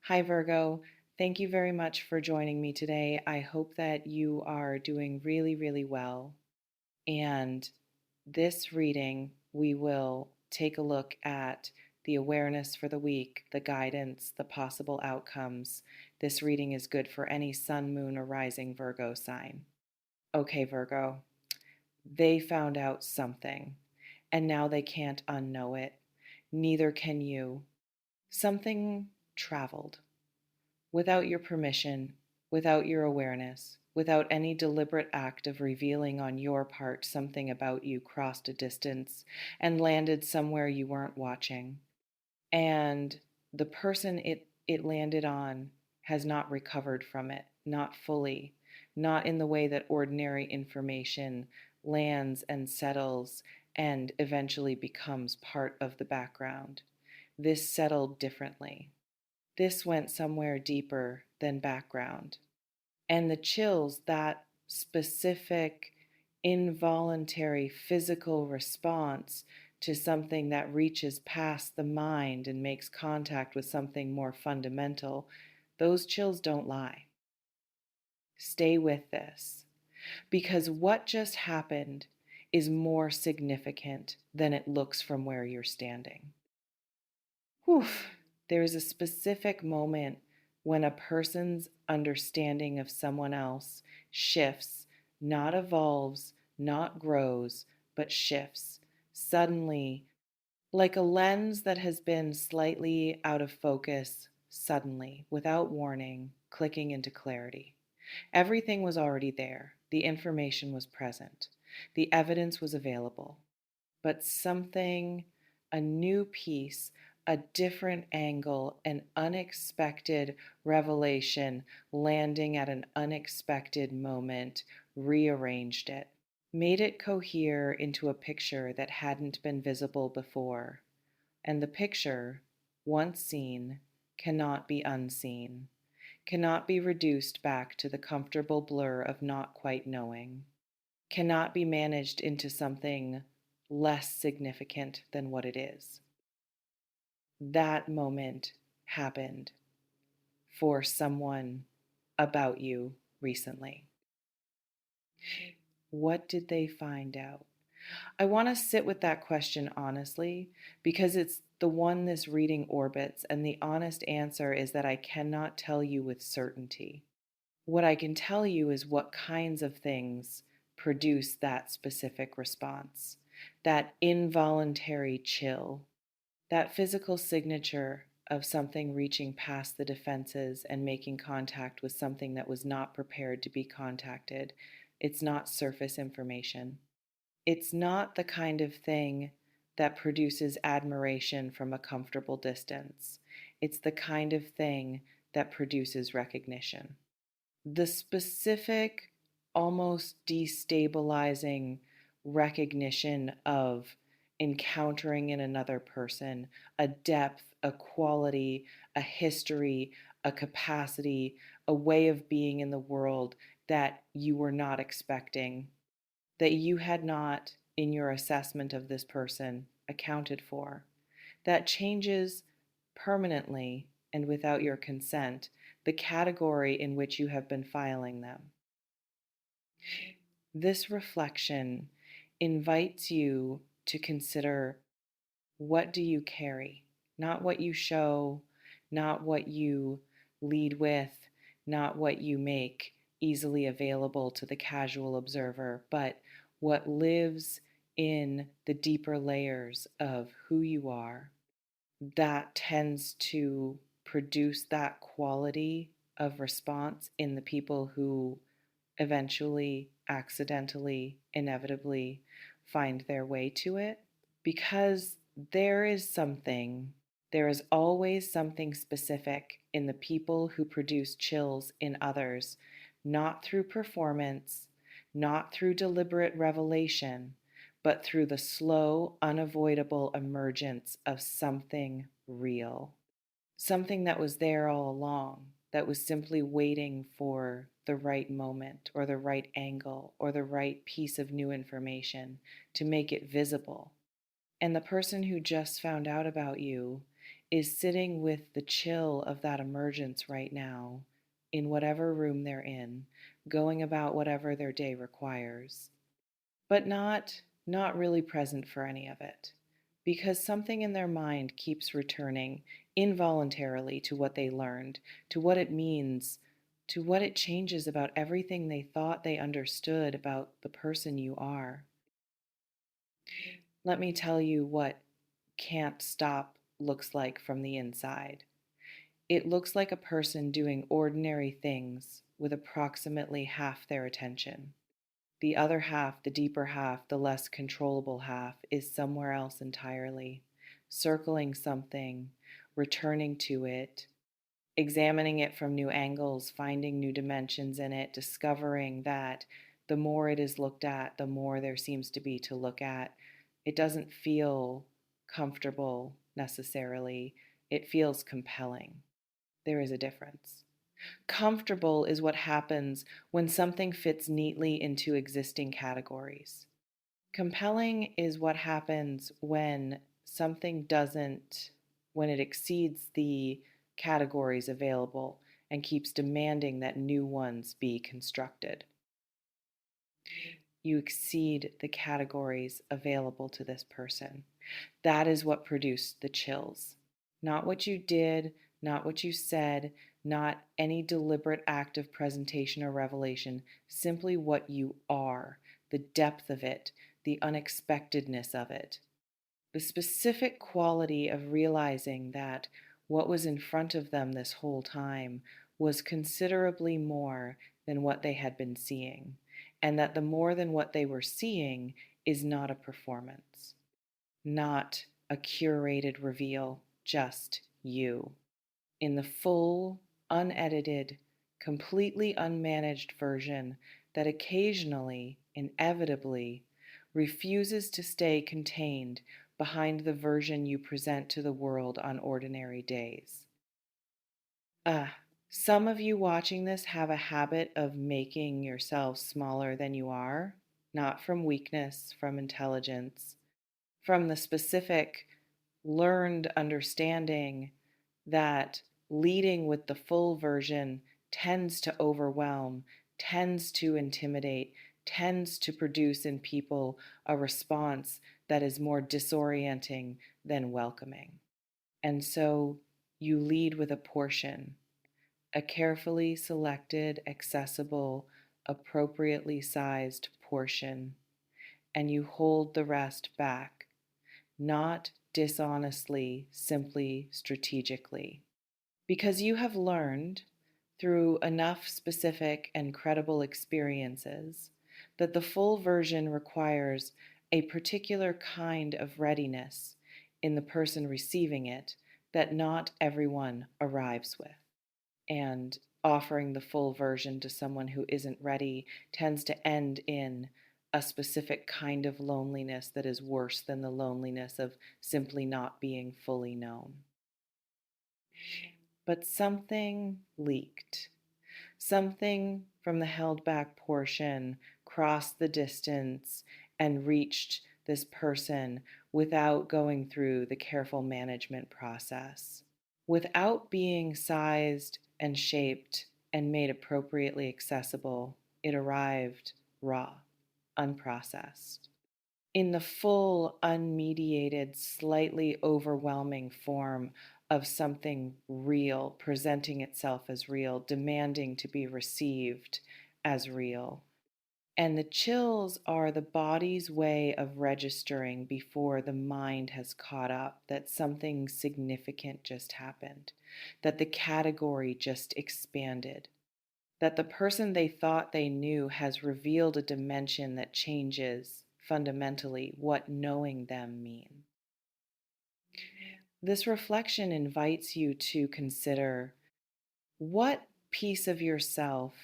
Hi, Virgo. Thank you very much for joining me today. I hope that you are doing really, really well. And this reading, we will take a look at the awareness for the week, the guidance, the possible outcomes. This reading is good for any sun, moon, or rising Virgo sign. Okay, Virgo, they found out something, and now they can't unknow it. Neither can you. Something traveled without your permission, without your awareness, without any deliberate act of revealing on your part something about you crossed a distance and landed somewhere you weren't watching. And the person it landed on has not recovered from it, not fully, not in the way that ordinary information lands and settles and eventually becomes part of the background. This settled differently. This went somewhere deeper than background. And the chills, that specific, involuntary physical response to something that reaches past the mind and makes contact with something more fundamental, those chills don't lie. Stay with this, because what just happened is more significant than it looks from where you're standing. Whew. There is a specific moment when a person's understanding of someone else shifts, not evolves, not grows, but shifts. Suddenly, like a lens that has been slightly out of focus, suddenly, without warning, clicking into clarity. Everything was already there. The information was present. The evidence was available. But something, a new piece, a different angle, an unexpected revelation landing at an unexpected moment rearranged it, made it cohere into a picture that hadn't been visible before. And the picture, once seen, cannot be unseen, cannot be reduced back to the comfortable blur of not quite knowing, cannot be managed into something less significant than what it is. That moment happened for someone about you recently. What did they find out? I want to sit with that question honestly because it's the one this reading orbits, and the honest answer is that I cannot tell you with certainty. What I can tell you is what kinds of things produce that specific response, that involuntary chill, that physical signature of something reaching past the defenses and making contact with something that was not prepared to be contacted. It's not surface information. It's not the kind of thing that produces admiration from a comfortable distance. It's the kind of thing that produces recognition. The specific, almost destabilizing recognition of encountering in another person a depth, a quality, a history, a capacity, a way of being in the world that you were not expecting, that you had not, in your assessment of this person, accounted for, that changes permanently and without your consent the category in which you have been filing them. This reflection invites you to consider, what do you carry? Not what you show, not what you lead with, not what you make easily available to the casual observer, but what lives in the deeper layers of who you are. That tends to produce that quality of response in the people who eventually, accidentally, inevitably find their way to it. Because there is always something specific in the people who produce chills in others, not through performance, not through deliberate revelation, but through the slow, unavoidable emergence of something real. Something that was there all along, that was simply waiting for the right moment or the right angle or the right piece of new information to make it visible. And the person who just found out about you is sitting with the chill of that emergence right now in whatever room they're in, going about whatever their day requires, but not really present for any of it, because something in their mind keeps returning involuntarily to what they learned, to what it means, to what it changes about everything they thought they understood about the person you are. Let me tell you what can't stop looks like from the inside. It looks like a person doing ordinary things with approximately half their attention. The other half, the deeper half, the less controllable half, is somewhere else entirely, circling something, returning to it, examining it from new angles, finding new dimensions in it, discovering that the more it is looked at, the more there seems to be to look at. It doesn't feel comfortable necessarily, it feels compelling. There is a difference. Comfortable is what happens when something fits neatly into existing categories. Compelling is what happens when something doesn't, when it exceeds the categories available and keeps demanding that new ones be constructed. You exceed the categories available to this person. That is what produced the chills. Not what you did, not what you said, not any deliberate act of presentation or revelation, simply what you are, the depth of it, the unexpectedness of it. The specific quality of realizing that what was in front of them this whole time was considerably more than what they had been seeing, and that the more than what they were seeing is not a performance, not a curated reveal, just you in the full, unedited, completely unmanaged version that occasionally, inevitably, refuses to stay contained behind the version you present to the world on ordinary days. Ah, some of you watching this have a habit of making yourselves smaller than you are, not from weakness, from intelligence, from the specific learned understanding that leading with the full version tends to overwhelm, tends to intimidate, tends to produce in people a response that is more disorienting than welcoming. And so you lead with a portion, a carefully selected, accessible, appropriately sized portion, and you hold the rest back, not dishonestly, simply strategically. Because you have learned through enough specific and credible experiences that the full version requires a particular kind of readiness in the person receiving it that not everyone arrives with. And offering the full version to someone who isn't ready tends to end in a specific kind of loneliness that is worse than the loneliness of simply not being fully known. But something leaked. Something from the held back portion crossed the distance and reached this person without going through the careful management process. Without being sized and shaped and made appropriately accessible, it arrived raw, unprocessed. In the full, unmediated, slightly overwhelming form of something real, presenting itself as real, demanding to be received as real. And the chills are the body's way of registering before the mind has caught up that something significant just happened, that the category just expanded, that the person they thought they knew has revealed a dimension that changes fundamentally what knowing them means. This reflection invites you to consider what piece of yourself,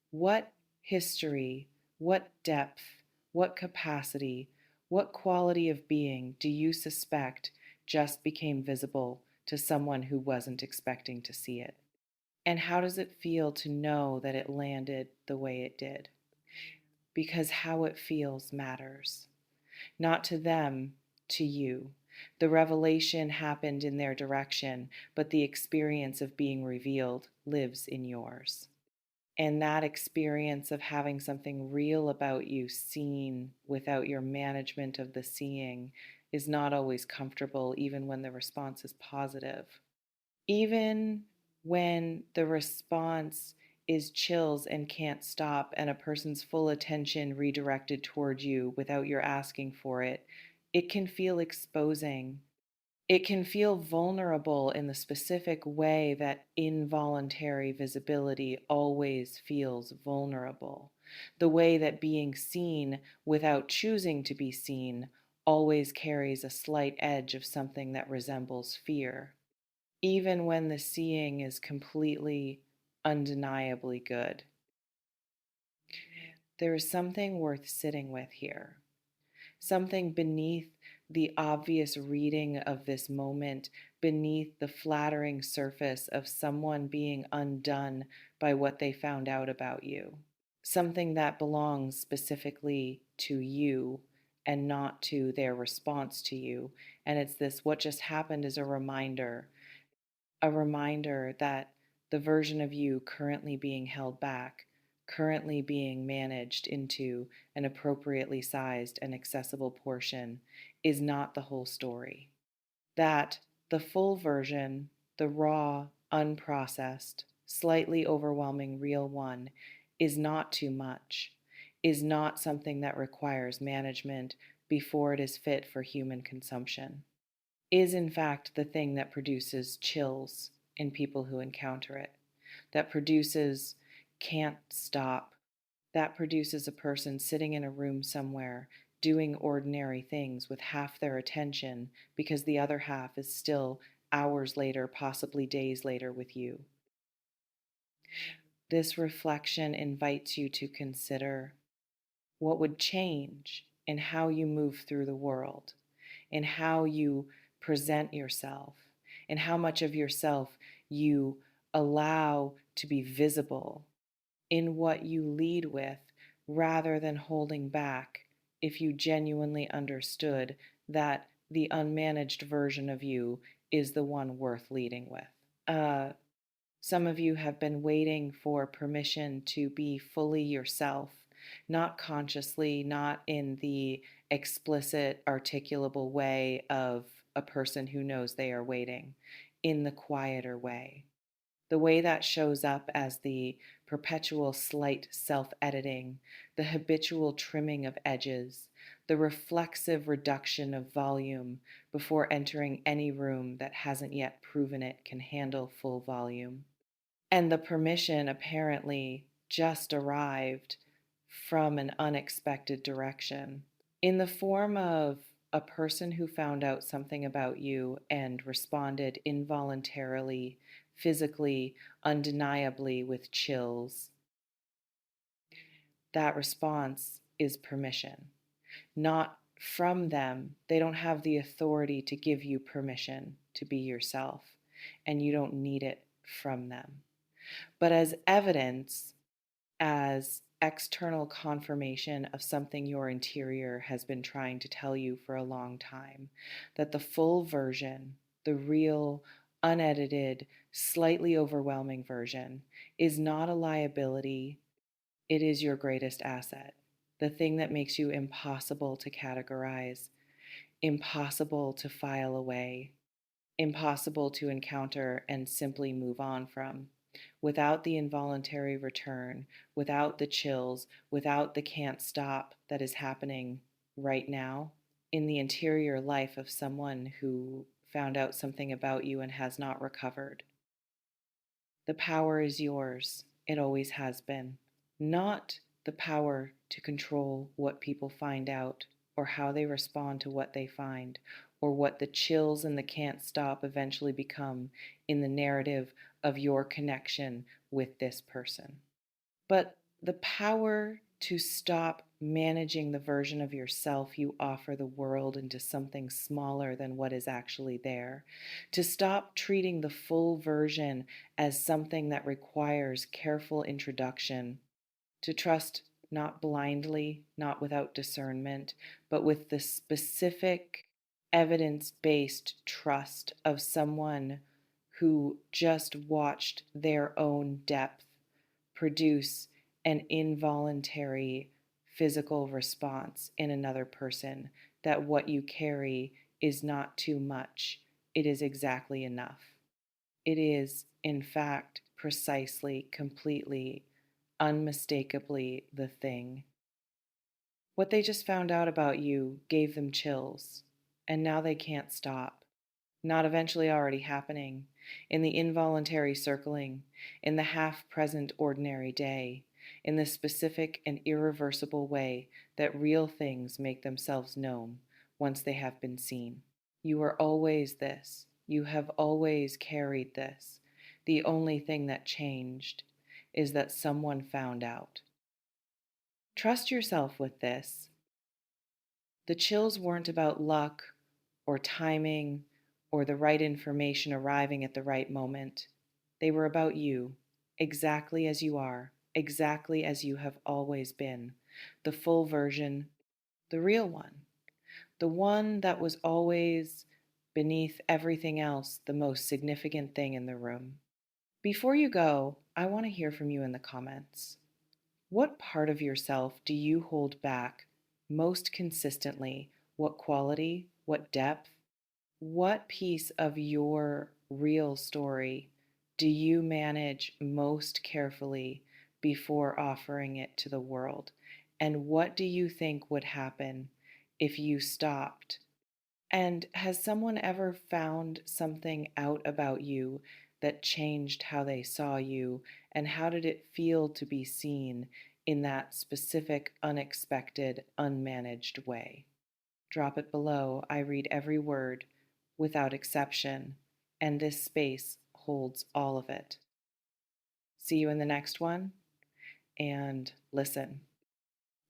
what history, what depth, what capacity, what quality of being do you suspect just became visible to someone who wasn't expecting to see it? And how does it feel to know that it landed the way it did? Because how it feels matters, not to them, to you. The revelation happened in their direction, but the experience of being revealed lives in yours. And that experience of having something real about you seen without your management of the seeing is not always comfortable, even when the response is positive. Even when the response is chills and can't stop, and a person's full attention redirected toward you without your asking for it, it can feel exposing. It can feel vulnerable in the specific way that involuntary visibility always feels vulnerable. The way that being seen without choosing to be seen always carries a slight edge of something that resembles fear, even when the seeing is completely, undeniably good. There is something worth sitting with here, something beneath the obvious reading of this moment, beneath the flattering surface of someone being undone by what they found out about you. Something that belongs specifically to you and not to their response to you. And it's this: what just happened is a reminder that the version of you currently being held back, currently being managed into an appropriately sized and accessible portion, is not the whole story. That the full version, the raw, unprocessed, slightly overwhelming real one, is not too much, is not something that requires management before it is fit for human consumption, is in fact the thing that produces chills in people who encounter it, that produces can't stop, that produces a person sitting in a room somewhere doing ordinary things with half their attention because the other half is still hours later, possibly days later, with you. This reflection invites you to consider what would change in how you move through the world, in how you present yourself, in how much of yourself you allow to be visible, in what you lead with rather than holding back, if you genuinely understood that the unmanaged version of you is the one worth leading with. Uh, some of you have been waiting for permission to be fully yourself, not consciously, not in the explicit, articulable way of a person who knows they are waiting, in the quieter way. The way that shows up as the perpetual slight self editing, the habitual trimming of edges, the reflexive reduction of volume before entering any room that hasn't yet proven it can handle full volume. And the permission apparently just arrived from an unexpected direction in the form of a person who found out something about you and responded involuntarily, physically, undeniably with chills. That response is permission, not from them. They don't have the authority to give you permission to be yourself, and you don't need it from them. But as evidence, as external confirmation of something your interior has been trying to tell you for a long time, that the full version, the real, unedited, slightly overwhelming version, is not a liability, it is your greatest asset. The thing that makes you impossible to categorize, impossible to file away, impossible to encounter and simply move on from. Without the involuntary return, without the chills, without the can't stop that is happening right now in the interior life of someone who found out something about you and has not recovered. The power is yours. It always has been. Not the power to control what people find out or how they respond to what they find or what the chills and the can't stop eventually become in the narrative of your connection with this person, but the power to stop managing the version of yourself you offer the world into something smaller than what is actually there, to stop treating the full version as something that requires careful introduction, to trust not blindly, not without discernment, but with the specific evidence-based trust of someone who just watched their own depth produce an involuntary physical response in another person, that what you carry is not too much, it is exactly enough. It is, in fact, precisely, completely, unmistakably the thing. What they just found out about you gave them chills, and now they can't stop. Not eventually already happening, in the involuntary circling, in the half present ordinary day, in the specific and irreversible way that real things make themselves known once they have been seen. You are always this. You have always carried this. The only thing that changed is that someone found out. Trust yourself with this. The chills weren't about luck or timing or the right information arriving at the right moment. They were about you, exactly as you are, exactly as you have always been, the full version, the real one, the one that was always, beneath everything else, the most significant thing in the room. Before you go, I want to hear from you in the comments. What part of yourself do you hold back most consistently? What quality? What depth? What piece of your real story do you manage most carefully before offering it to the world? And what do you think would happen if you stopped? And has someone ever found something out about you that changed how they saw you? And how did it feel to be seen in that specific, unexpected, unmanaged way? Drop it below. I read every word without exception, and this space holds all of it. See you in the next one, and listen.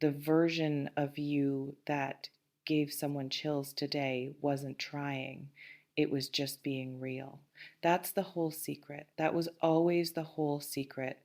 The version of you that gave someone chills today wasn't trying, it was just being real. That's the whole secret. That was always the whole secret